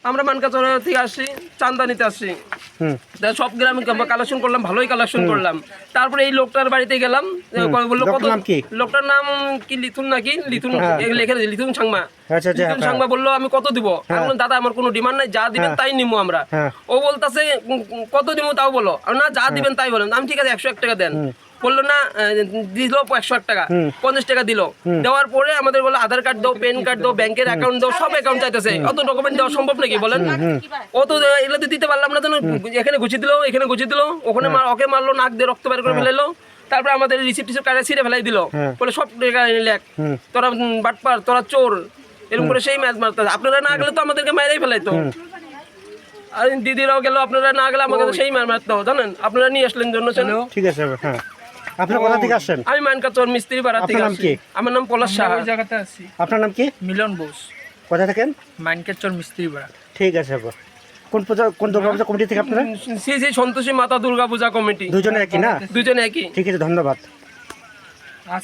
আমরা মানকাচর থেকে আসছি, চান্দা নিতে আসছি। সব গ্রামে কালেকশন করলাম, ভালোই কালেকশন করলাম। তারপরে এই লোকটার বাড়িতে গেলাম, বললো কত, লোকটার নাম কি লিথুন নাকি, লিথুন লেখে লিথুন সাংমা। লিথুন সাংমা বললো আমি কত দিব, আমি বললাম দাদা আমার কোনো ডিমান্ড নাই, যা দিবেন তাই নিবো আমরা। ও বলতেছে কত দিব তাও বলো, না যা দিবেন তাই বলেন। আমি ঠিক আছে 101 টাকা দেন। বললো না, দিল 101 টাকা, 50 টাকা দিল। দেওয়ার পরে আমাদের বললো আধার কার্ড দাও, প্যান কার্ড দাও, ব্যাংকের অ্যাকাউন্ট দাও, সব অ্যাকাউন্ট চাইতেছে। অত ডকুমেন্ট দেওয়া সম্ভব নাকি বলেন? অত এগুলো দিতে পারলাম না, এখানে ঘুষি দিল, এখানে ঘুষি দিল, ওখানে ওকে মারলো, নাক দিয়ে রক্ত বের করে ফেলাইলো। তারপরে আমাদের রিসিপ্ট টিসিপ্ট কাটে ছিঁড়ে ফেলাই দিল, বলে সব টাকা লেখ, তোরা বাটপার, তোরা চোর, এরকম করে সেই ম্যাচ মারতে। আপনারা না গেলে তো আমাদেরকে মাইরাই ফেলাইতো। আর দিদিরাও গেল, আপনারা না গেলে আমাকে সেই মার মারতো, জানেন? আপনারা নিয়ে আসলেন জন্য। ঠিক আছে। হ্যাঁ, আপনার কোথা থেকে আসছেন? আমি মানকাচর মিস্ত্রি পাড়া থেকে আসছি। আমার নাম পলাশ শাহ। ওই জায়গাতে আছি। আপনার নাম কি? মিলন বোস। কোথা থাকেন? মানকাচর মিস্ত্রি পাড়া। ঠিক আছে। কোন পূজা, কোন দুর্গা পূজা কমিটি থেকে আপনারা? শ্রী শ্রী সন্তোষী মাতা দুর্গা পূজা কমিটি। দুজনে একই না? দুজনে একই। ঠিক আছে, ধন্যবাদ।